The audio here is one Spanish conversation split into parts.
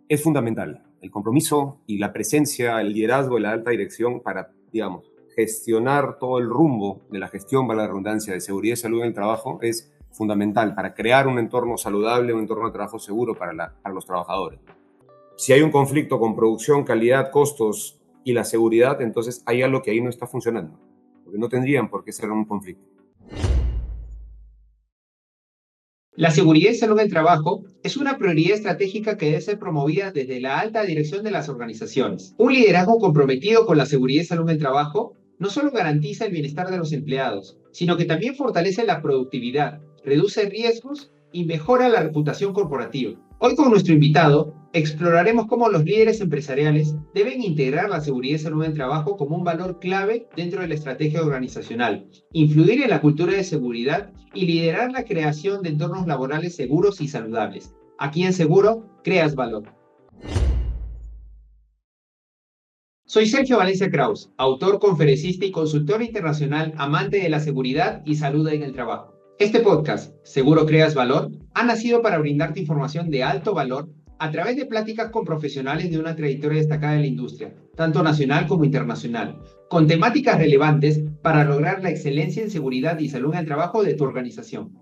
es fundamental. El compromiso y la presencia, el liderazgo de la alta dirección para, digamos, gestionar todo el rumbo de la gestión, para la redundancia, de seguridad y salud en el trabajo es fundamental para crear un entorno saludable, un entorno de trabajo seguro para los trabajadores. Si hay un conflicto con producción, calidad, costos y la seguridad, entonces hay algo que ahí no está funcionando, porque no tendrían por qué ser un conflicto. La seguridad y salud del trabajo es una prioridad estratégica que debe ser promovida desde la alta dirección de las organizaciones. Un liderazgo comprometido con la seguridad y salud del trabajo no solo garantiza el bienestar de los empleados, sino que también fortalece la productividad, reduce riesgos y mejora la reputación corporativa. Hoy con nuestro invitado exploraremos cómo los líderes empresariales deben integrar la seguridad y salud del trabajo como un valor clave dentro de la estrategia organizacional, influir en la cultura de seguridad y liderar la creación de entornos laborales seguros y saludables. Aquí en Seguro, creas valor. Soy Sergio Valencia Kraus, autor, conferencista y consultor internacional amante de la seguridad y salud en el trabajo. Este podcast, Seguro Creas Valor, ha nacido para brindarte información de alto valor a través de pláticas con profesionales de una trayectoria destacada en la industria, tanto nacional como internacional, con temáticas relevantes para lograr la excelencia en seguridad y salud en el trabajo de tu organización.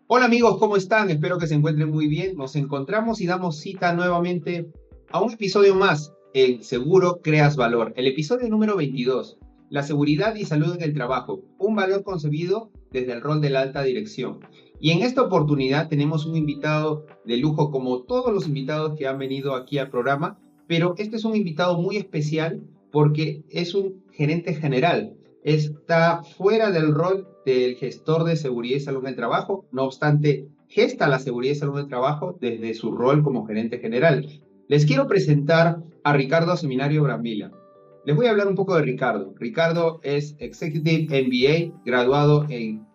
Hola amigos, ¿cómo están? Espero que se encuentren muy bien. Nos encontramos y damos cita nuevamente a un episodio más en Seguro Creas Valor, el episodio número 22, la seguridad y salud en el trabajo, un valor concebido desde el rol de la alta dirección. Y en esta oportunidad tenemos un invitado de lujo, como todos los invitados que han venido aquí al programa, pero este es un invitado muy especial porque es un gerente general. Está fuera del rol del gestor de seguridad y salud en el trabajo, no obstante, gesta la seguridad y salud en el trabajo desde su rol como gerente general. Les quiero presentar a Ricardo Seminario Brambila. Les voy a hablar un poco de Ricardo. Ricardo es Executive MBA, graduado en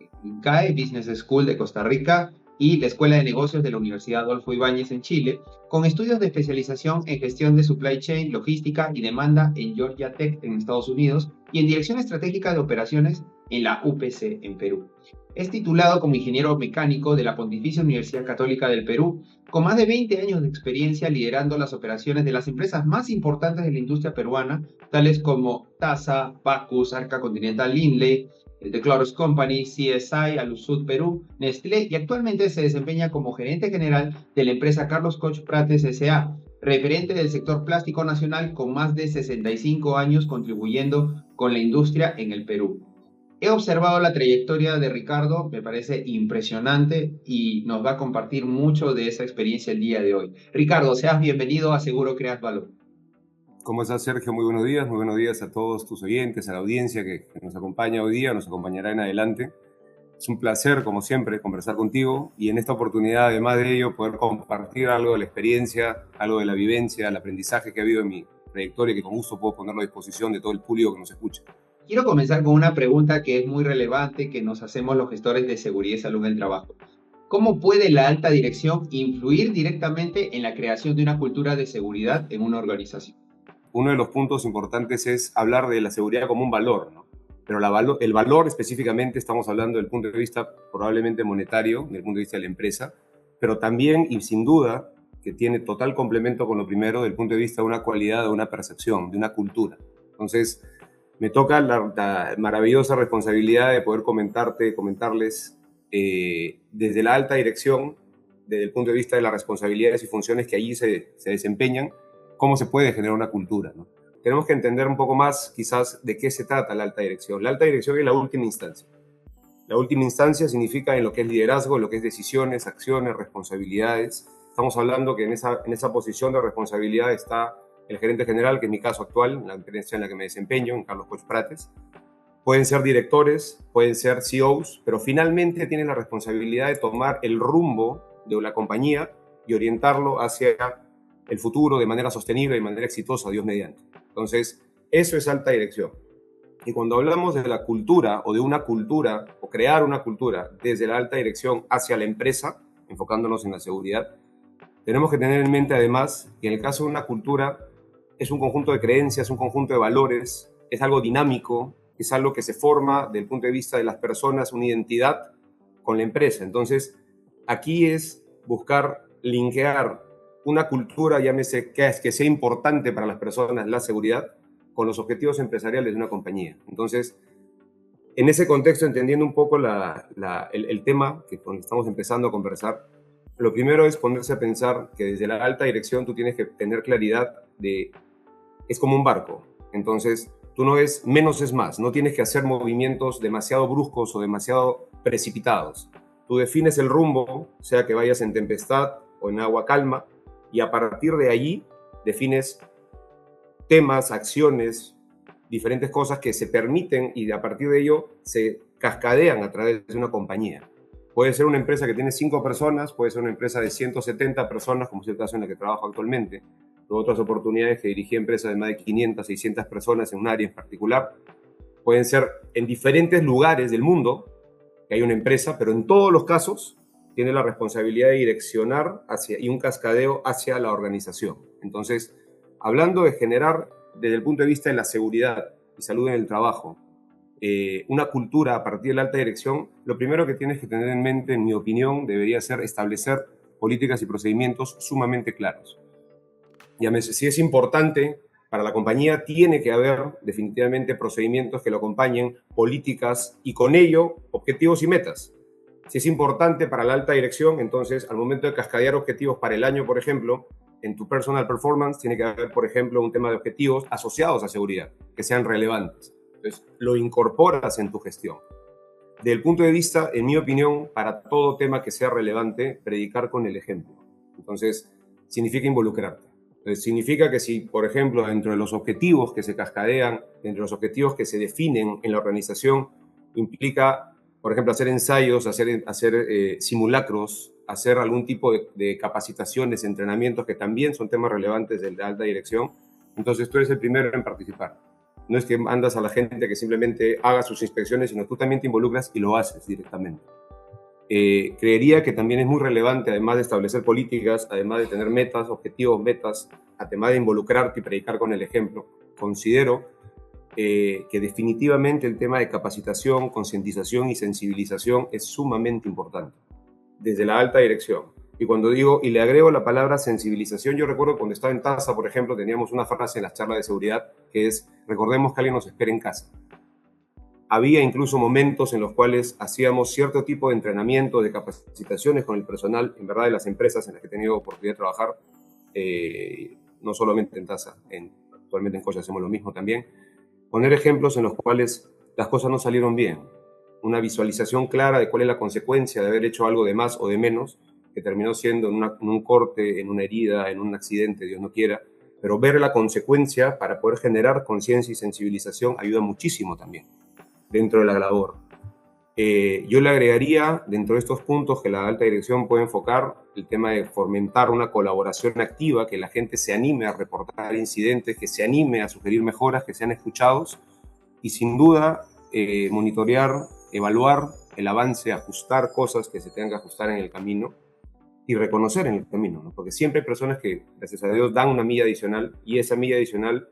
CAE Business School de Costa Rica y la Escuela de Negocios de la Universidad Adolfo Ibáñez en Chile, con estudios de especialización en gestión de supply chain, logística y demanda en Georgia Tech en Estados Unidos y en dirección estratégica de operaciones en la UPC en Perú. Es titulado como ingeniero mecánico de la Pontificia Universidad Católica del Perú, con más de 20 años de experiencia liderando las operaciones de las empresas más importantes de la industria peruana, tales como TASA, Bacus, Arca Continental Lindley, The Clorox Company, CSI, Alusud Perú, Nestlé, y actualmente se desempeña como gerente general de la empresa Carlos Koch Prates S.A., referente del sector plástico nacional con más de 65 años contribuyendo con la industria en el Perú. He observado la trayectoria de Ricardo, me parece impresionante y nos va a compartir mucho de esa experiencia el día de hoy. Ricardo, seas bienvenido a Seguro Creas Valor. ¿Cómo estás, Sergio? Muy buenos días a todos tus oyentes, a la audiencia que nos acompaña hoy día, nos acompañará en adelante. Es un placer, como siempre, conversar contigo y en esta oportunidad, además de ello, poder compartir algo de la experiencia, algo de la vivencia, el aprendizaje que ha habido en mi trayectoria, que con gusto puedo ponerlo a disposición de todo el público que nos escucha. Quiero comenzar con una pregunta que es muy relevante que nos hacemos los gestores de seguridad y salud en el trabajo. ¿Cómo puede la alta dirección influir directamente en la creación de una cultura de seguridad en una organización? Uno de los puntos importantes es hablar de la seguridad como un valor, ¿no? Pero el valor específicamente estamos hablando del punto de vista probablemente monetario, del punto de vista de la empresa, pero también y sin duda que tiene total complemento con lo primero del punto de vista de una cualidad, de una percepción, de una cultura. Entonces, me toca la maravillosa responsabilidad de poder comentarles desde la alta dirección, desde el punto de vista de las responsabilidades y funciones que allí se desempeñan, cómo se puede generar una cultura, ¿no? Tenemos que entender un poco más, quizás, de qué se trata la alta dirección. La alta dirección es la última instancia. La última instancia significa en lo que es liderazgo, en lo que es decisiones, acciones, responsabilidades. Estamos hablando que en esa posición de responsabilidad está el gerente general, que es mi caso actual, la empresa en la que me desempeño, en Carlos Koch Prates. Pueden ser directores, pueden ser CEOs, pero finalmente tienen la responsabilidad de tomar el rumbo de la compañía y orientarlo hacia el futuro de manera sostenible, de manera exitosa, Dios mediante. Entonces, eso es alta dirección. Y cuando hablamos de la cultura o de una cultura o crear una cultura desde la alta dirección hacia la empresa, enfocándonos en la seguridad, tenemos que tener en mente además que en el caso de una cultura es un conjunto de creencias, un conjunto de valores, es algo dinámico, es algo que se forma desde el punto de vista de las personas, una identidad con la empresa. Entonces, aquí es buscar linkear una cultura, llámese que sea importante para las personas, la seguridad, con los objetivos empresariales de una compañía. Entonces, en ese contexto, entendiendo un poco el tema que estamos empezando a conversar, lo primero es ponerse a pensar que desde la alta dirección tú tienes que tener claridad de, es como un barco. Entonces, tú no es menos es más, no tienes que hacer movimientos demasiado bruscos o demasiado precipitados. Tú defines el rumbo, sea que vayas en tempestad o en agua calma, y a partir de allí defines temas, acciones, diferentes cosas que se permiten y a partir de ello se cascadean a través de una compañía. Puede ser una empresa que tiene 5 personas, puede ser una empresa de 170 personas, como es el caso en el que trabajo actualmente. Tuve otras oportunidades que dirigí empresas de más de 500, 600 personas en un área en particular. Pueden ser en diferentes lugares del mundo que hay una empresa, pero en todos los casos tiene la responsabilidad de direccionar y un cascadeo hacia la organización. Entonces, hablando de generar, desde el punto de vista de la seguridad y salud en el trabajo, una cultura a partir de la alta dirección, lo primero que tienes que tener en mente, en mi opinión, debería ser establecer políticas y procedimientos sumamente claros. Si es importante para la compañía, tiene que haber definitivamente procedimientos que lo acompañen, políticas y con ello objetivos y metas. Si es importante para la alta dirección, entonces al momento de cascadear objetivos para el año, por ejemplo, en tu personal performance tiene que haber, por ejemplo, un tema de objetivos asociados a seguridad, que sean relevantes. Entonces, lo incorporas en tu gestión. Desde el punto de vista, en mi opinión, para todo tema que sea relevante, predicar con el ejemplo. Entonces, significa involucrarte. Entonces, significa que si, por ejemplo, dentro de los objetivos que se cascadean, dentro de los objetivos que se definen en la organización, implica, por ejemplo, hacer ensayos, hacer simulacros, hacer algún tipo de capacitaciones, entrenamientos que también son temas relevantes de la alta dirección, entonces tú eres el primero en participar. No es que mandas a la gente que simplemente haga sus inspecciones, sino tú también te involucras y lo haces directamente. Creería que también es muy relevante, además de establecer políticas, además de tener metas, objetivos, metas, además de involucrarte y predicar con el ejemplo, considero que definitivamente el tema de capacitación, concientización y sensibilización es sumamente importante, desde la alta dirección. Y cuando digo, y le agrego la palabra sensibilización, yo recuerdo cuando estaba en TASA, por ejemplo, teníamos una frase en las charlas de seguridad que es, recordemos que alguien nos espera en casa. Había incluso momentos en los cuales hacíamos cierto tipo de entrenamiento, de capacitaciones con el personal, en verdad, de las empresas en las que he tenido oportunidad de trabajar, no solamente en TASA, actualmente en Cocha hacemos lo mismo también, poner ejemplos en los cuales las cosas no salieron bien, una visualización clara de cuál es la consecuencia de haber hecho algo de más o de menos, que terminó siendo en un corte, en una herida, en un accidente, Dios no quiera, pero ver la consecuencia para poder generar conciencia y sensibilización ayuda muchísimo también dentro de la labor. Yo le agregaría, dentro de estos puntos que la alta dirección puede enfocar, el tema de fomentar una colaboración activa, que la gente se anime a reportar incidentes, que se anime a sugerir mejoras, que sean escuchados y sin duda monitorear, evaluar el avance, ajustar cosas que se tengan que ajustar en el camino y reconocer en el camino, ¿no? Porque siempre hay personas que, gracias a Dios, dan una milla adicional y esa milla adicional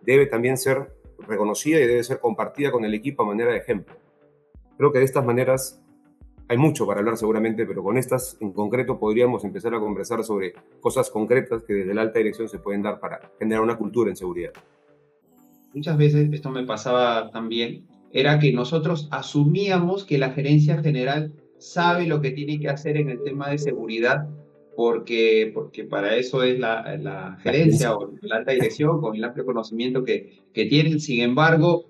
debe también ser reconocida y debe ser compartida con el equipo a manera de ejemplo. Creo que de estas maneras hay mucho para hablar seguramente, pero con estas en concreto podríamos empezar a conversar sobre cosas concretas que desde la alta dirección se pueden dar para generar una cultura en seguridad. Muchas veces, esto me pasaba también, era que nosotros asumíamos que la gerencia general sabe lo que tiene que hacer en el tema de seguridad, porque para eso es la gerencia o la alta dirección con el amplio conocimiento que tienen. Sin embargo,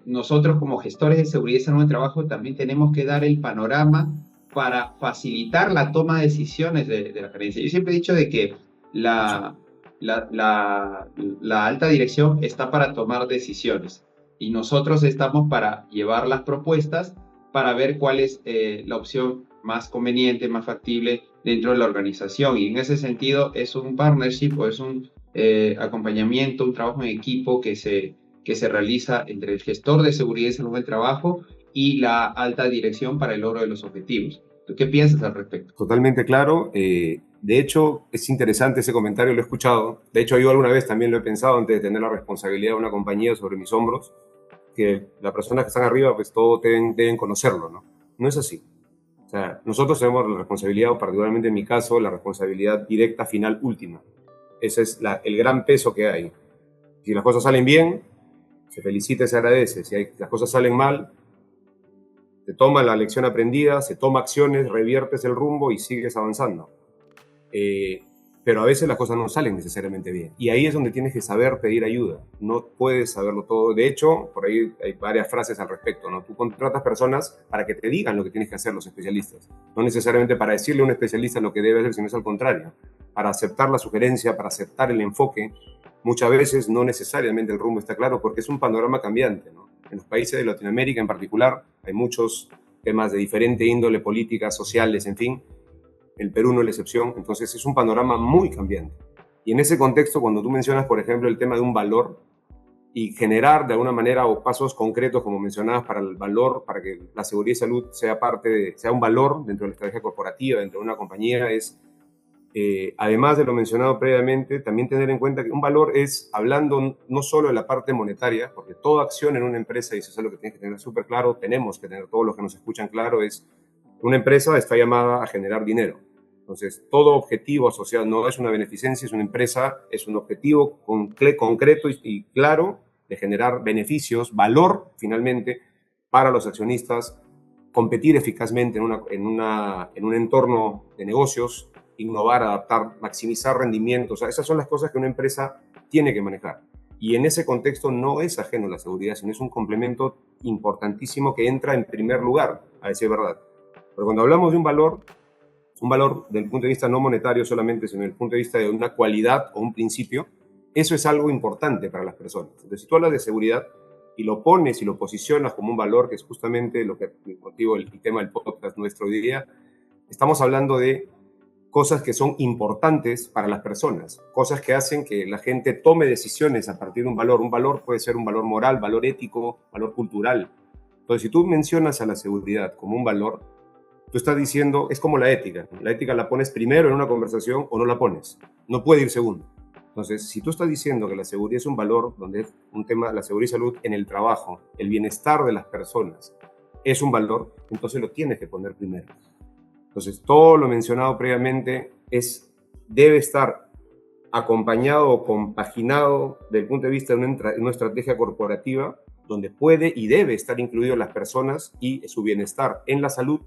nosotros como gestores de seguridad y salud de trabajo también tenemos que dar el panorama para facilitar la toma de decisiones de la gerencia. Yo siempre he dicho de que la, la, la, la alta dirección está para tomar decisiones y nosotros estamos para llevar las propuestas para ver cuál es la opción más conveniente, más factible dentro de la organización. Y en ese sentido es un partnership o es un acompañamiento, un trabajo en equipo que se realiza entre el gestor de seguridad y salud del trabajo y la alta dirección para el logro de los objetivos. ¿Tú qué piensas al respecto? Totalmente claro. De hecho, es interesante ese comentario, lo he escuchado. De hecho, yo alguna vez también lo he pensado antes de tener la responsabilidad de una compañía sobre mis hombros, que las personas que están arriba, pues todo deben conocerlo, ¿no? No es así. O sea, nosotros tenemos la responsabilidad, o particularmente en mi caso, la responsabilidad directa, final, última. Ese es el gran peso que hay. Si las cosas salen bien, se felicita y se agradece. Si las cosas salen mal, se toma la lección aprendida, se toma acciones, reviertes el rumbo y sigues avanzando. Pero a veces las cosas no salen necesariamente bien. Y ahí es donde tienes que saber pedir ayuda. No puedes saberlo todo. De hecho, por ahí hay varias frases al respecto, ¿no? Tú contratas personas para que te digan lo que tienes que hacer los especialistas. No necesariamente para decirle a un especialista lo que debe hacer, sino es al contrario. Para aceptar la sugerencia, para aceptar el enfoque. Muchas veces no necesariamente el rumbo está claro porque es un panorama cambiante, ¿no? En los países de Latinoamérica en particular hay muchos temas de diferente índole, políticas, sociales, en fin. El Perú no es la excepción, entonces es un panorama muy cambiante. Y en ese contexto, cuando tú mencionas, por ejemplo, el tema de un valor y generar de alguna manera o pasos concretos, como mencionabas, para el valor, para que la seguridad y salud sea sea un valor dentro de la estrategia corporativa, dentro de una compañía, es, además de lo mencionado previamente, también tener en cuenta que un valor es, hablando no solo de la parte monetaria, porque toda acción en una empresa, y eso es algo que tienes que tener súper claro, tenemos que tener todos los que nos escuchan claro, es una empresa está llamada a generar dinero. Entonces, todo objetivo asociado no es una beneficencia, es una empresa, es un objetivo concreto y claro de generar beneficios, valor finalmente para los accionistas, competir eficazmente en un entorno de negocios, innovar, adaptar, maximizar rendimientos. O sea, esas son las cosas que una empresa tiene que manejar. Y en ese contexto no es ajeno a la seguridad, sino es un complemento importantísimo que entra en primer lugar, a decir verdad. Pero cuando hablamos de un valor desde el punto de vista no monetario solamente, sino desde el punto de vista de una cualidad o un principio, eso es algo importante para las personas. Entonces, si tú hablas de seguridad y lo pones y lo posicionas como un valor, que es justamente lo que motivo el tema del podcast nuestro hoy día, estamos hablando de cosas que son importantes para las personas, cosas que hacen que la gente tome decisiones a partir de un valor. Un valor puede ser un valor moral, valor ético, valor cultural. Entonces, si tú mencionas a la seguridad como un valor, tú estás diciendo, es como la ética. La ética la pones primero en una conversación o no la pones. No puede ir segundo. Entonces, si tú estás diciendo que la seguridad es un valor, donde es un tema, la seguridad y salud en el trabajo, el bienestar de las personas es un valor, entonces lo tienes que poner primero. Entonces, todo lo mencionado previamente debe estar acompañado o compaginado desde el punto de vista de una estrategia corporativa donde puede y debe estar incluido las personas y su bienestar en la salud,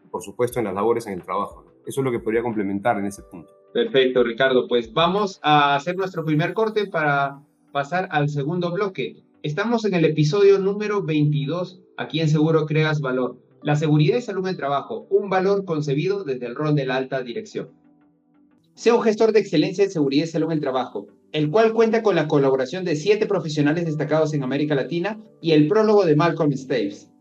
por supuesto, en las labores en el trabajo. Eso es lo que podría complementar en ese punto. Perfecto, Ricardo. Pues vamos a hacer nuestro primer corte para pasar al segundo bloque. Estamos en el episodio número 22, aquí en Seguro Creas Valor. La seguridad y salud en el trabajo, un valor concebido desde el rol de la alta dirección. Sea un gestor de excelencia en seguridad y salud en el trabajo, el cual cuenta con la colaboración de 7 profesionales destacados en América Latina y el prólogo de Malcolm Staves.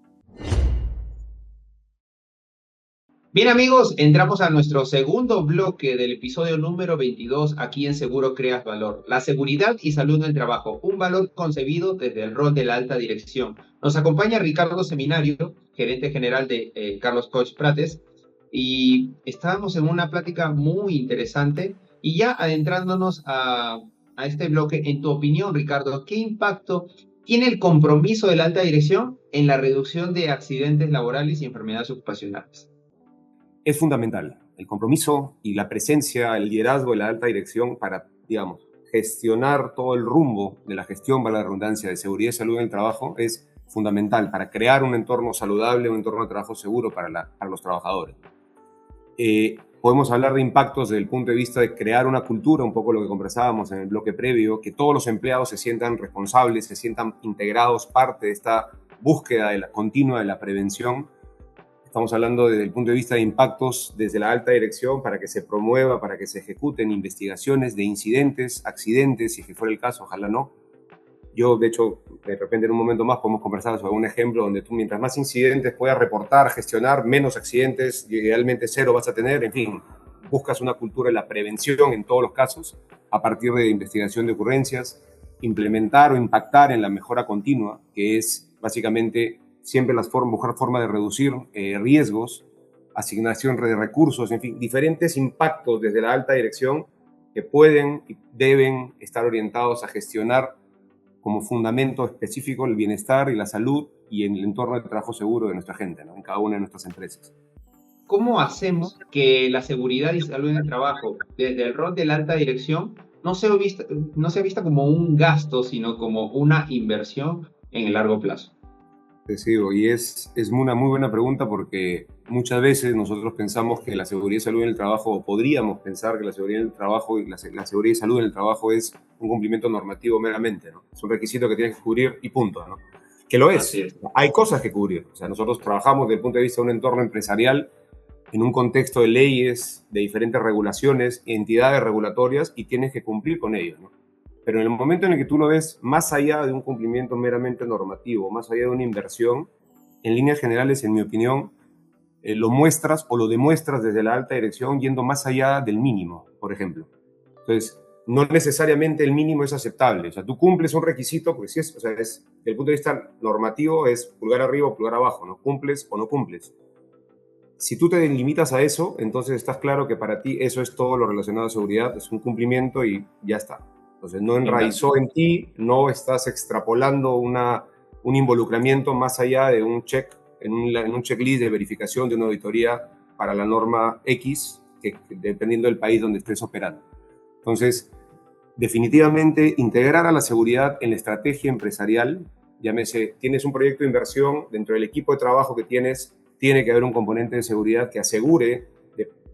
Bien amigos, entramos a nuestro segundo bloque del episodio número 22 aquí en Seguro Creas Valor. La seguridad y salud en el trabajo, un valor concebido desde el rol de la alta dirección. Nos acompaña Ricardo Seminario, gerente general de Carlos Koch Prates, y estábamos en una plática muy interesante y ya adentrándonos a este bloque, en tu opinión, Ricardo, ¿qué impacto tiene el compromiso de la alta dirección en la reducción de accidentes laborales y enfermedades ocupacionales? Es fundamental el compromiso y la presencia, el liderazgo de la alta dirección para, digamos, gestionar todo el rumbo de la gestión, para la redundancia, de seguridad y salud en el trabajo es fundamental para crear un entorno saludable, un entorno de trabajo seguro para los trabajadores. Podemos hablar de impactos desde el punto de vista de crear una cultura, un poco lo que conversábamos en el bloque previo, que todos los empleados se sientan responsables, se sientan integrados, parte de esta búsqueda continua de la prevención. Estamos hablando desde el punto de vista de impactos desde la alta dirección para que se promueva, para que se ejecuten investigaciones de incidentes, accidentes, si fuera el caso, ojalá no. Yo, de hecho, de repente en un momento más podemos conversar sobre un ejemplo donde tú mientras más incidentes puedas reportar, gestionar, menos accidentes, idealmente cero vas a tener, en fin, buscas una cultura de la prevención en todos los casos, a partir de investigación de ocurrencias, implementar o impactar en la mejora continua, que es básicamente siempre buscar forma de reducir riesgos, asignación de recursos, en fin, diferentes impactos desde la alta dirección que pueden y deben estar orientados a gestionar como fundamento específico el bienestar y la salud y en el entorno de trabajo seguro de nuestra gente, ¿no? En cada una de nuestras empresas. ¿Cómo hacemos que la seguridad y salud en el trabajo, desde el rol de la alta dirección, no sea vista, no sea vista como un gasto, sino como una inversión en el largo plazo? Te sigo, y es una muy buena pregunta porque muchas veces nosotros pensamos que la seguridad y salud en el trabajo, o podríamos pensar que la seguridad en el trabajo y la seguridad y salud en el trabajo es un cumplimiento normativo meramente, ¿no? Es un requisito que tienes que cubrir y punto, ¿no? Que lo Así es. es. Hay cosas que cubrir. O sea, nosotros trabajamos desde el punto de vista de un entorno empresarial en un contexto de leyes, de diferentes regulaciones, entidades regulatorias y tienes que cumplir con ello, ¿no? Pero en el momento en el que tú lo ves más allá de un cumplimiento meramente normativo, más allá de una inversión, en líneas generales, en mi opinión, lo muestras o lo demuestras desde la alta dirección yendo más allá del mínimo, por ejemplo. Entonces, no necesariamente el mínimo es aceptable. O sea, tú cumples un requisito, porque si es, o sea, es, desde el punto de vista normativo es pulgar arriba o pulgar abajo, ¿no? Cumples o no cumples. Si tú te limitas a eso, entonces estás claro que para ti eso es todo lo relacionado a seguridad, es un cumplimiento y ya está. Entonces no Me encanta. enraizó en ti, no estás extrapolando un involucramiento más allá de un check, en un checklist de verificación de una auditoría para la norma X, dependiendo del país donde estés operando. Entonces, definitivamente integrar a la seguridad en la estrategia empresarial, llámese, tienes un proyecto de inversión, dentro del equipo de trabajo que tienes, tiene que haber un componente de seguridad que asegure,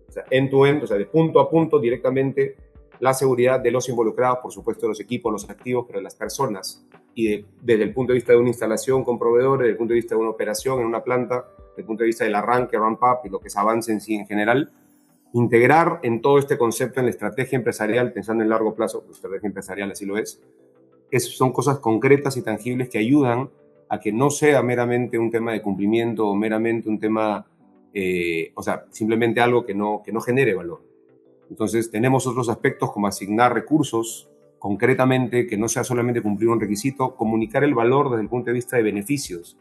o sea, end-to-end, o sea, de punto a punto directamente, la seguridad de los involucrados, por supuesto, de los equipos, los activos, pero de las personas. Y desde el punto de vista de una instalación con proveedores, desde el punto de vista de una operación en una planta, desde el punto de vista del arranque, ramp-up y lo que se avance en sí en general, integrar en todo este concepto en la estrategia empresarial, pensando en largo plazo, pues estrategia empresarial así lo son cosas concretas y tangibles que ayudan a que no sea meramente un tema de cumplimiento o meramente un tema, o sea, simplemente algo que no genere valor. Entonces, tenemos otros aspectos como asignar recursos concretamente, que no sea solamente cumplir un requisito, comunicar el valor desde el punto de vista de beneficios.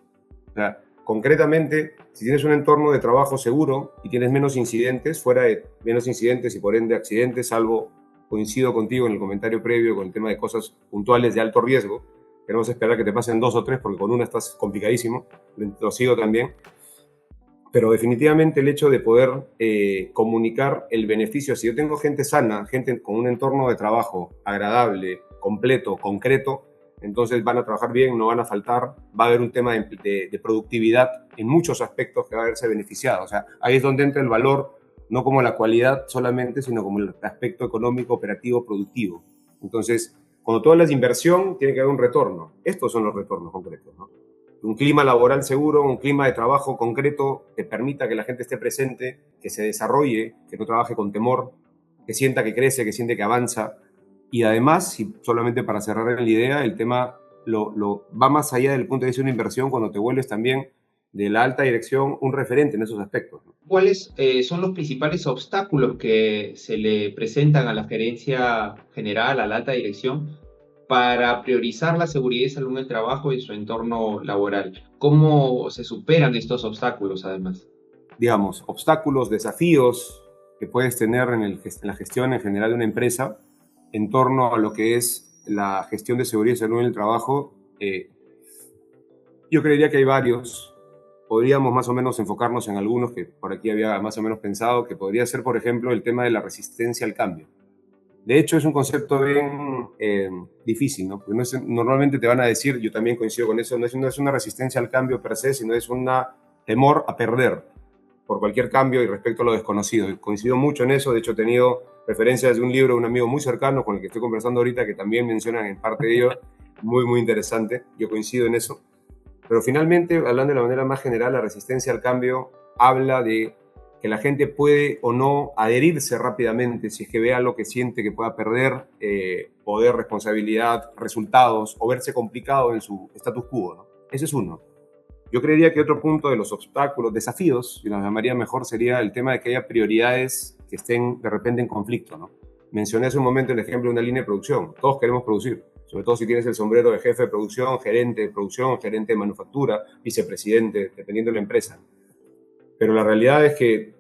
O sea, concretamente, si tienes un entorno de trabajo seguro y tienes menos incidentes, fuera de menos incidentes y por ende accidentes, salvo coincido contigo en el comentario previo con el tema de cosas puntuales de alto riesgo, queremos esperar que te pasen dos o tres porque con una estás complicadísimo, lo sigo también, pero definitivamente el hecho de poder comunicar el beneficio, si yo tengo gente sana, gente con un entorno de trabajo agradable, completo, concreto, entonces van a trabajar bien, no van a faltar, va a haber un tema de productividad en muchos aspectos que va a verse beneficiado. O sea, ahí es donde entra el valor, no como la cualidad solamente, sino como el aspecto económico, operativo, productivo. Entonces, cuando tú hablas de inversión, tiene que haber un retorno. Estos son los retornos concretos, ¿no? Un clima laboral seguro, un clima de trabajo concreto que permita que la gente esté presente, que se desarrolle, que no trabaje con temor, que sienta que crece, que siente que avanza. Y además, y solamente para cerrar la idea, el tema va más allá del punto de vista de una inversión cuando te vuelves también de la alta dirección un referente en esos aspectos, ¿no? ¿Cuáles son los principales obstáculos que se le presentan a la gerencia general, a la alta dirección, para priorizar la seguridad y salud en el trabajo y su entorno laboral? ¿Cómo se superan estos obstáculos, además? Digamos, obstáculos, desafíos que puedes tener en la gestión en general de una empresa en torno a lo que es la gestión de seguridad y salud en el trabajo. Yo creería que hay varios. Podríamos más o menos enfocarnos en algunos que por aquí había más o menos pensado, que podría ser, por ejemplo, el tema de la resistencia al cambio. De hecho, es un concepto bien difícil, ¿no? Porque normalmente te van a decir, yo también coincido con eso, no es una resistencia al cambio per se, sino es un temor a perder por cualquier cambio y respecto a lo desconocido. Y coincido mucho en eso, de hecho he tenido referencias de un libro de un amigo muy cercano con el que estoy conversando ahorita, que también mencionan en parte de ello, muy, muy interesante, yo coincido en eso. Pero finalmente, hablando de la manera más general, la resistencia al cambio habla de que la gente puede o no adherirse rápidamente si es que ve algo que siente que pueda perder poder, responsabilidad, resultados o verse complicado en su status quo, ¿no? Ese es uno. Yo creería que otro punto de los obstáculos, desafíos, y nos llamaría mejor, sería el tema de que haya prioridades que estén de repente en conflicto, ¿no? Mencioné hace un momento el ejemplo de una línea de producción. Todos queremos producir, sobre todo si tienes el sombrero de jefe de producción, gerente de manufactura, vicepresidente, dependiendo de la empresa. Pero la realidad es que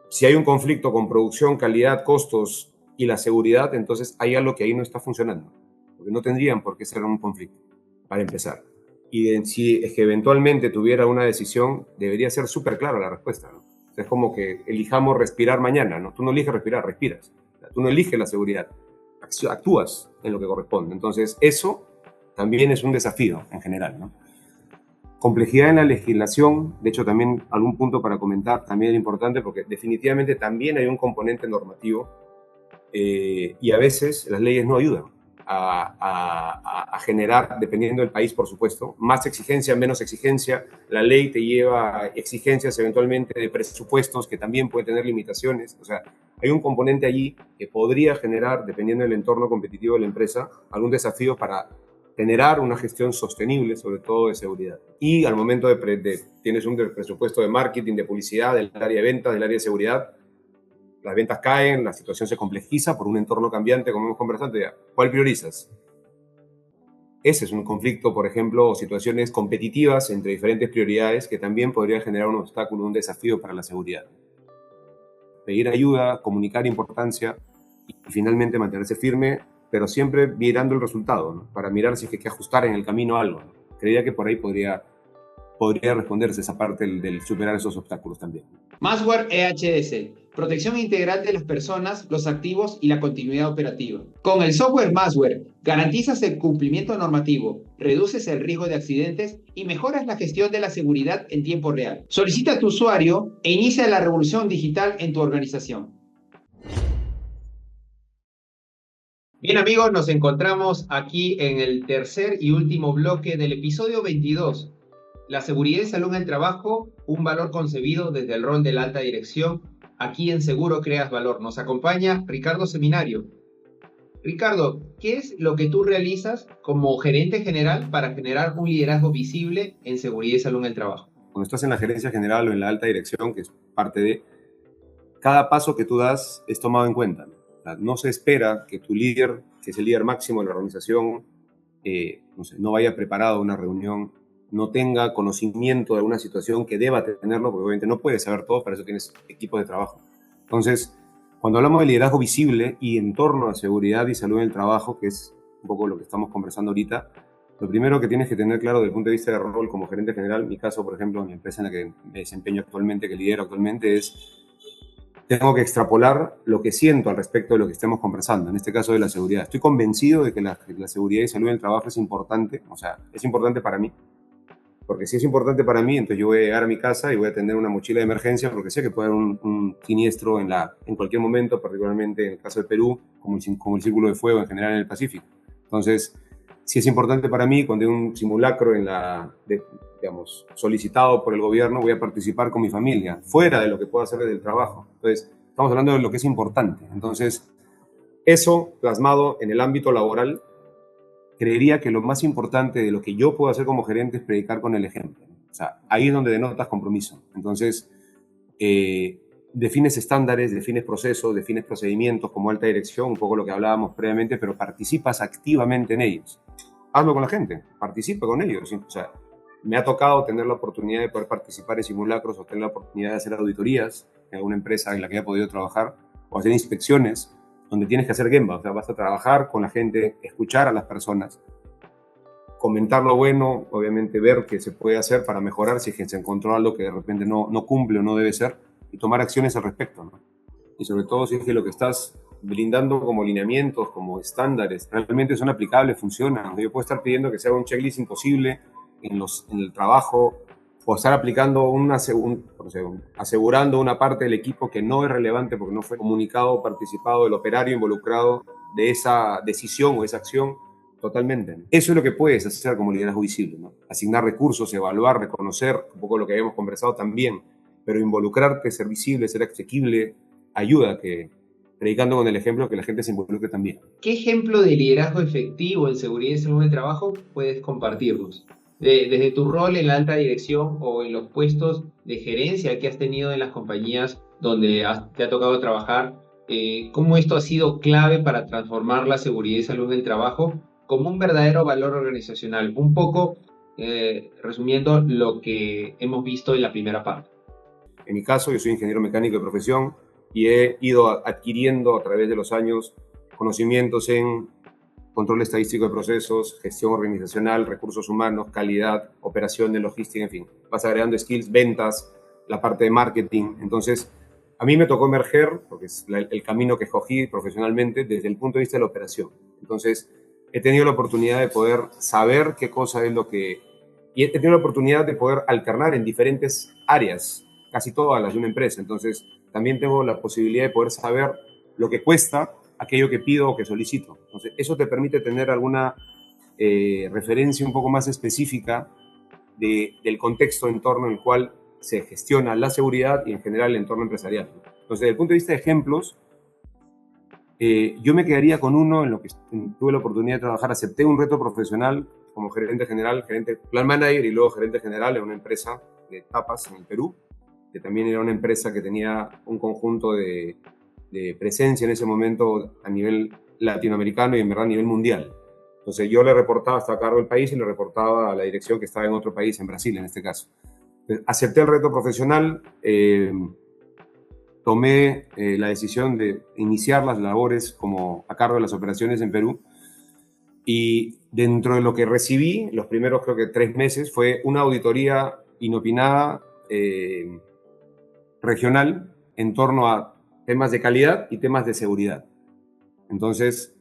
si hay un conflicto con producción, calidad, costos y la seguridad, entonces hay algo que ahí no está funcionando. Porque no tendrían por qué ser un conflicto, para empezar. Y si es que eventualmente tuviera una decisión, debería ser súper clara la respuesta, ¿no? O Es como que elijamos respirar mañana, ¿no? Tú no eliges respirar, respiras. O sea, tú no eliges la seguridad, actúas en lo que corresponde. Entonces, eso también es un desafío en general, ¿no? Complejidad en la legislación, de hecho también algún punto para comentar, también es importante porque definitivamente también hay un componente normativo y a veces las leyes no ayudan a generar, dependiendo del país por supuesto, más exigencia, menos exigencia. La ley te lleva a exigencias eventualmente de presupuestos que también pueden tener limitaciones. O sea, hay un componente allí que podría generar, dependiendo del entorno competitivo de la empresa, algún desafío para generar una gestión sostenible, sobre todo de seguridad. Y al momento tienes un presupuesto de marketing, de publicidad, del área de ventas, del área de seguridad, las ventas caen, la situación se complejiza por un entorno cambiante, como hemos conversado. ¿Cuál priorizas? Ese es un conflicto, por ejemplo, o situaciones competitivas entre diferentes prioridades que también podría generar un obstáculo, un desafío para la seguridad. Pedir ayuda, comunicar importancia y finalmente mantenerse firme, pero siempre mirando el resultado, ¿no? Para mirar si hay que ajustar en el camino algo, ¿no? Creía que por ahí podría responderse esa parte del superar esos obstáculos también. Masware EHS, protección integral de las personas, los activos y la continuidad operativa. Con el software Masware, garantizas el cumplimiento normativo, reduces el riesgo de accidentes y mejoras la gestión de la seguridad en tiempo real. Solicita a tu usuario e inicia la revolución digital en tu organización. Bien amigos, nos encontramos aquí en el tercer y último bloque del episodio 22. La seguridad y salud en el trabajo, un valor concebido desde el rol de la alta dirección. Aquí en Seguro Creas Valor. Nos acompaña Ricardo Seminario. Ricardo, ¿qué es lo que tú realizas como gerente general para generar un liderazgo visible en seguridad y salud en el trabajo? Cuando estás en la gerencia general o en la alta dirección, que es parte de cada paso que tú das, es tomado en cuenta. O sea, no se espera que tu líder, que es el líder máximo de la organización, no vaya preparado a una reunión, no tenga conocimiento de alguna situación que deba tenerlo, porque obviamente no puedes saber todo, para eso tienes equipos de trabajo. Entonces, cuando hablamos de liderazgo visible y en torno a seguridad y salud en el trabajo, que es un poco lo que estamos conversando ahorita, lo primero que tienes que tener claro desde el punto de vista de rol como gerente general, mi caso, por ejemplo, en la empresa en la que me desempeño actualmente, que lidero actualmente, tengo que extrapolar lo que siento al respecto de lo que estemos conversando, en este caso de la seguridad. Estoy convencido de que la seguridad y salud en el trabajo es importante, o sea, es importante para mí, porque si es importante para mí, entonces yo voy a llegar a mi casa y voy a tener una mochila de emergencia, porque sé que puede haber un siniestro en cualquier momento, particularmente en el caso de Perú, como el Círculo de Fuego en general en el Pacífico. Entonces, si es importante para mí, cuando hay un simulacro solicitado por el gobierno, voy a participar con mi familia, fuera de lo que puedo hacer desde el trabajo. Entonces, estamos hablando de lo que es importante. Entonces, eso plasmado en el ámbito laboral, creería que lo más importante de lo que yo puedo hacer como gerente es predicar con el ejemplo. O sea, ahí es donde denotas compromiso. Entonces, defines estándares, defines procesos, defines procedimientos como alta dirección, un poco lo que hablábamos previamente, pero participas activamente en ellos. Hazlo con la gente, participa con ellos. O sea, me ha tocado tener la oportunidad de poder participar en simulacros o tener la oportunidad de hacer auditorías en alguna empresa en la que haya podido trabajar o hacer inspecciones donde tienes que hacer gemba. O sea, vas a trabajar con la gente, escuchar a las personas, comentar lo bueno, obviamente ver qué se puede hacer para mejorar si se encontró algo que de repente no cumple o no debe ser y tomar acciones al respecto, ¿no? Y sobre todo si es que lo que estás brindando como lineamientos, como estándares, realmente son aplicables, funcionan. Yo puedo estar pidiendo que se haga un checklist imposible en el trabajo o estar aplicando asegurando una parte del equipo que no es relevante porque no fue comunicado, participado, el operario involucrado de esa decisión o esa acción totalmente. Eso es lo que puedes hacer como liderazgo visible, ¿no? Asignar recursos, evaluar, reconocer, un poco lo que habíamos conversado también, pero involucrarte, ser visible, ser asequible, ayuda a que, predicando con el ejemplo, que la gente se involucre también. ¿Qué ejemplo de liderazgo efectivo en seguridad y salud del trabajo puedes compartirnos? Desde tu rol en la alta dirección o en los puestos de gerencia que has tenido en las compañías donde te ha tocado trabajar, ¿cómo esto ha sido clave para transformar la seguridad y salud del trabajo como un verdadero valor organizacional? Un poco resumiendo lo que hemos visto en la primera parte. En mi caso, yo soy ingeniero mecánico de profesión y he ido adquiriendo a través de los años conocimientos en control estadístico de procesos, gestión organizacional, recursos humanos, calidad, operaciones, logística, en fin. Vas agregando skills, ventas, la parte de marketing. Entonces, a mí me tocó emerger, porque es el camino que escogí profesionalmente, desde el punto de vista de la operación. Entonces, he tenido la oportunidad de poder saber qué cosa es lo que... Y he tenido la oportunidad de poder alternar en diferentes áreas, casi todas las de una empresa. Entonces, también tengo la posibilidad de poder saber lo que cuesta aquello que pido o que solicito. Entonces, eso te permite tener alguna referencia un poco más específica del contexto en torno al cual se gestiona la seguridad y en general el entorno empresarial. Entonces, desde el punto de vista de ejemplos, yo me quedaría con uno en lo que tuve la oportunidad de trabajar. Acepté un reto profesional como gerente general, gerente plan manager y luego gerente general en una empresa de tapas en el Perú, que también era una empresa que tenía un conjunto de presencia en ese momento a nivel latinoamericano y en verdad a nivel mundial. Entonces yo le reportaba, estaba a cargo del país y le reportaba a la dirección que estaba en otro país, en Brasil en este caso. Entonces, acepté el reto profesional, tomé la decisión de iniciar las labores como a cargo de las operaciones en Perú y dentro de lo que recibí, los primeros creo que 3 meses, fue una auditoría inopinada regional en torno a temas de calidad y temas de seguridad. Entonces,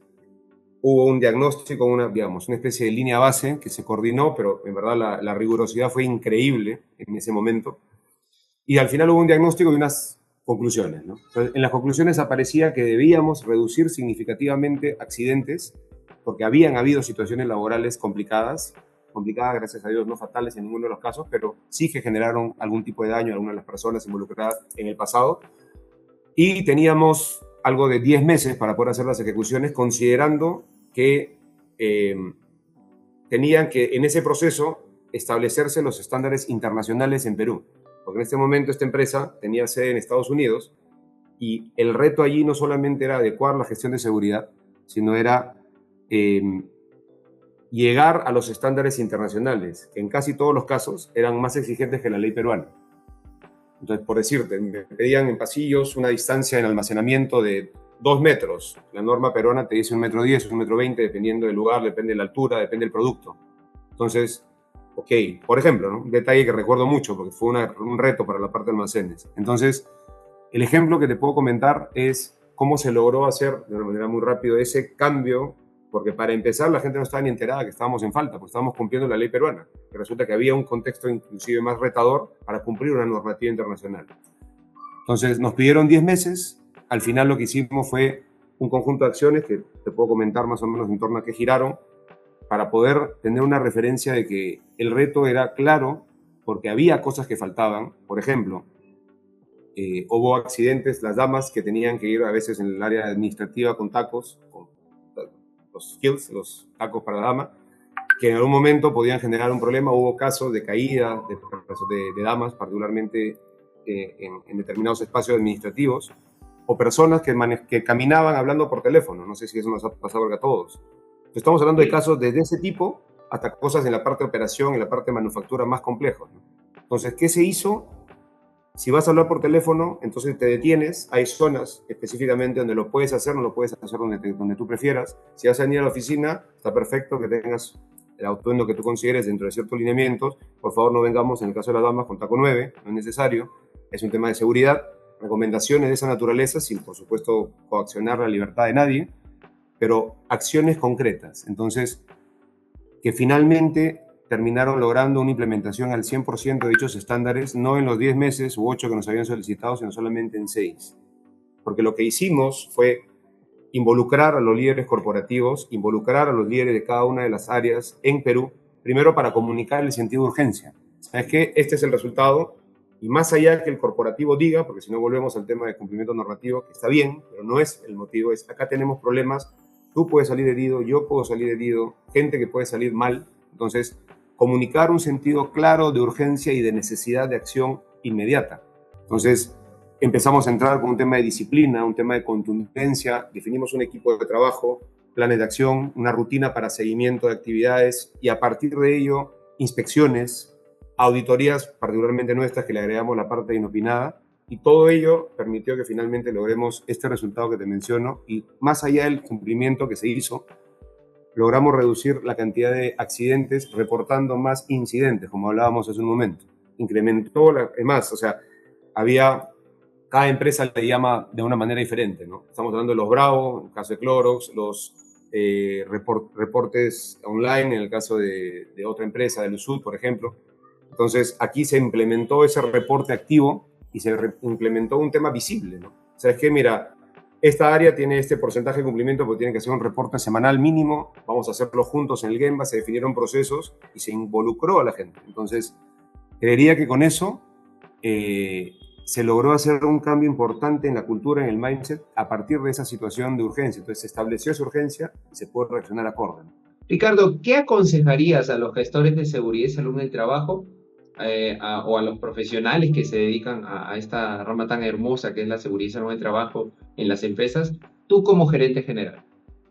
hubo un diagnóstico, digamos, una especie de línea base que se coordinó, pero en verdad la rigurosidad fue increíble en ese momento. Y al final hubo un diagnóstico y unas conclusiones, ¿no? Entonces, en las conclusiones aparecía que debíamos reducir significativamente accidentes porque habían habido situaciones laborales complicadas, gracias a Dios, no fatales en ninguno de los casos, pero sí que generaron algún tipo de daño a algunas de las personas involucradas en el pasado. Y teníamos algo de 10 meses para poder hacer las ejecuciones, considerando que tenían que en ese proceso establecerse los estándares internacionales en Perú, porque en este momento esta empresa tenía sede en Estados Unidos y el reto allí no solamente era adecuar la gestión de seguridad, sino era llegar a los estándares internacionales, que en casi todos los casos eran más exigentes que la ley peruana. Entonces, por decirte, me pedían en pasillos una distancia en almacenamiento de 2 metros. La norma peruana te dice 1,10 m, 1,20 m, dependiendo del lugar, depende de la altura, depende del producto. Entonces, ok, por ejemplo, ¿no? Un detalle que recuerdo mucho porque fue un reto para la parte de almacenes. Entonces, el ejemplo que te puedo comentar es cómo se logró hacer de una manera muy rápida ese cambio, porque para empezar la gente no estaba ni enterada que estábamos en falta, pues estábamos cumpliendo la ley peruana, que resulta que había un contexto inclusive más retador para cumplir una normativa internacional. Entonces nos pidieron 10 meses, al final lo que hicimos fue un conjunto de acciones que te puedo comentar más o menos en torno a qué giraron, para poder tener una referencia de que el reto era claro, porque había cosas que faltaban. Por ejemplo, hubo accidentes, las damas que tenían que ir a veces en el área administrativa con tacos, con los skills, los tacos para la dama, que en algún momento podían generar un problema. Hubo casos de caída de damas, particularmente en determinados espacios administrativos, o personas que caminaban hablando por teléfono. No sé si eso nos ha pasado a todos. Estamos hablando de casos desde ese tipo hasta cosas en la parte de operación, en la parte de manufactura más complejos, ¿no? Entonces, ¿qué se hizo? Si vas a hablar por teléfono, entonces te detienes. Hay zonas específicamente donde lo puedes hacer, no lo puedes hacer donde tú prefieras. Si vas a venir a la oficina, está perfecto que tengas el atuendo que tú consideres dentro de ciertos lineamientos. Por favor, no vengamos, en el caso de las damas, con taco 9, no es necesario. Es un tema de seguridad. Recomendaciones de esa naturaleza, sin, por supuesto, coaccionar la libertad de nadie, pero acciones concretas. Entonces, que finalmente terminaron logrando una implementación al 100% de dichos estándares, no en los 10 meses u 8 que nos habían solicitado, sino solamente en 6. Porque lo que hicimos fue involucrar a los líderes corporativos, involucrar a los líderes de cada una de las áreas en Perú, primero para comunicar el sentido de urgencia. ¿Sabes qué? Este es el resultado, y más allá que el corporativo diga, porque si no volvemos al tema de cumplimiento normativo, que está bien, pero no es el motivo, es acá tenemos problemas, tú puedes salir herido, yo puedo salir herido, gente que puede salir mal. Entonces, comunicar un sentido claro de urgencia y de necesidad de acción inmediata. Entonces, empezamos a entrar con un tema de disciplina, un tema de contundencia, definimos un equipo de trabajo, planes de acción, una rutina para seguimiento de actividades y a partir de ello, inspecciones, auditorías, particularmente nuestras, que le agregamos la parte inopinada, y todo ello permitió que finalmente logremos este resultado que te menciono, y más allá del cumplimiento que se hizo, logramos reducir la cantidad de accidentes reportando más incidentes, como hablábamos hace un momento. Incrementó más, o sea, cada empresa le llama de una manera diferente, ¿no? Estamos hablando de los Bravo, en el caso de Clorox, los reportes online, en el caso de otra empresa, de Luzul, por ejemplo. Entonces, aquí se implementó ese reporte activo y se implementó un tema visible, ¿no? O sea, es que, mira, esta área tiene este porcentaje de cumplimiento porque tiene que hacer un reporte semanal mínimo, vamos a hacerlo juntos en el Gemba, se definieron procesos y se involucró a la gente. Entonces, creería que con eso se logró hacer un cambio importante en la cultura, en el mindset, a partir de esa situación de urgencia. Entonces, se estableció esa urgencia y se puede reaccionar acorde. Ricardo, ¿qué aconsejarías a los gestores de seguridad y salud en el trabajo o a los profesionales que se dedican a esta rama tan hermosa que es la seguridad y salud en el trabajo en las empresas, tú como gerente general?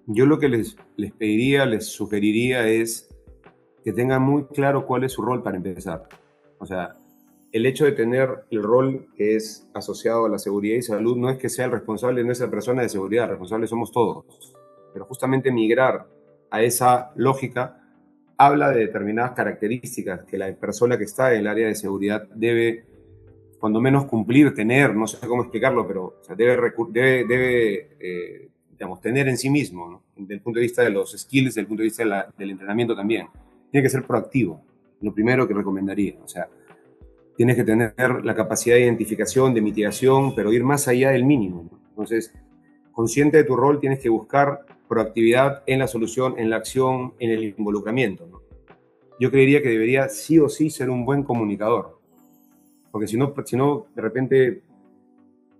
Yo lo que les pediría, les sugeriría es que tengan muy claro cuál es su rol para empezar. O sea, el hecho de tener el rol que es asociado a la seguridad y salud no es que sea el responsable de nuestra persona de seguridad, el responsable somos todos. Pero justamente migrar a esa lógica habla de determinadas características que la persona que está en el área de seguridad debe, cuando menos, cumplir, tener, no sé cómo explicarlo, pero o sea, debe digamos, tener en sí mismo, ¿no? Desde el punto de vista de los skills, desde el punto de vista del entrenamiento también. Tiene que ser proactivo, lo primero que recomendaría. O sea, tienes que tener la capacidad de identificación, de mitigación, pero ir más allá del mínimo, ¿no? Entonces, consciente de tu rol, tienes que buscar proactividad en la solución, en la acción, en el involucramiento, ¿no? Yo creería que debería sí o sí ser un buen comunicador, porque si no de repente,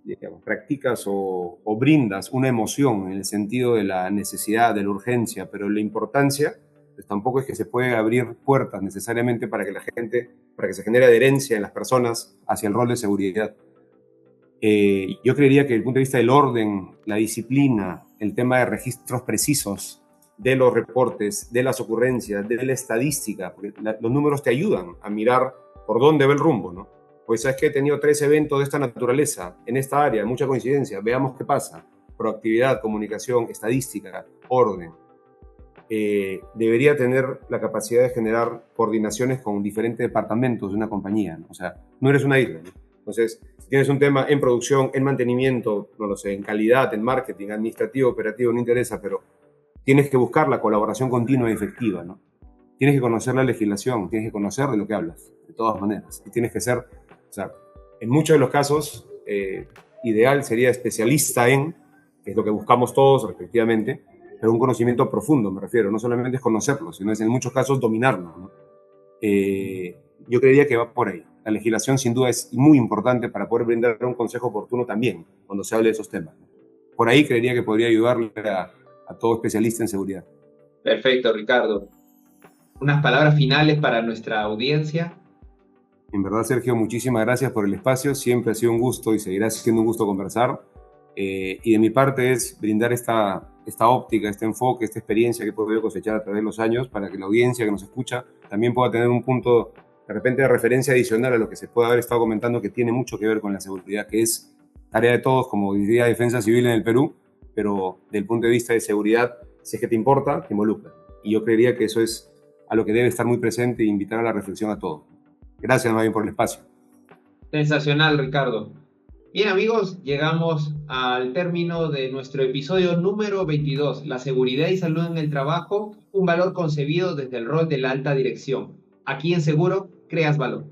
digamos, practicas o brindas una emoción en el sentido de la necesidad, de la urgencia, pero la importancia, pues tampoco es que se puede abrir puertas necesariamente para que para que se genere adherencia en las personas hacia el rol de seguridad. Yo creería que desde el punto de vista del orden, la disciplina, el tema de registros precisos de los reportes, de las ocurrencias, de la estadística, porque los números te ayudan a mirar por dónde va el rumbo, ¿no? Pues sabes que he tenido 3 eventos de esta naturaleza en esta área, mucha coincidencia, veamos qué pasa. Proactividad, comunicación, estadística, orden. Debería tener la capacidad de generar coordinaciones con diferentes departamentos de una compañía, ¿no? O sea, no eres una isla, ¿no? Entonces, si tienes un tema en producción, en mantenimiento, no lo sé, en calidad, en marketing, administrativo, operativo, no interesa, pero tienes que buscar la colaboración continua y efectiva, ¿no? Tienes que conocer la legislación, tienes que conocer de lo que hablas, de todas maneras. Y tienes que ser, o sea, en muchos de los casos, ideal sería especialista en, que es lo que buscamos todos respectivamente, pero un conocimiento profundo, me refiero. No solamente es conocerlo, sino es en muchos casos dominarlo, ¿no? Yo creería que va por ahí. La legislación sin duda es muy importante para poder brindar un consejo oportuno también cuando se hable de esos temas. Por ahí creería que podría ayudarle a todo especialista en seguridad. Perfecto, Ricardo. Unas palabras finales para nuestra audiencia. En verdad, Sergio, muchísimas gracias por el espacio. Siempre ha sido un gusto y seguirá siendo un gusto conversar. Y de mi parte es brindar esta óptica, este enfoque, esta experiencia que he podido cosechar a través de los años para que la audiencia que nos escucha también pueda tener un punto de repente de referencia adicional a lo que se puede haber estado comentando, que tiene mucho que ver con la seguridad, que es tarea de todos, como diría Defensa Civil en el Perú, pero desde el punto de vista de seguridad, si es que te importa, te involucra. Y yo creería que eso es a lo que debe estar muy presente e invitar a la reflexión a todos. Gracias, más bien, por el espacio. Sensacional, Ricardo. Bien, amigos, llegamos al término de nuestro episodio número 22, la seguridad y salud en el trabajo, un valor concebido desde el rol de la alta dirección. Aquí en Seguro, creas valor.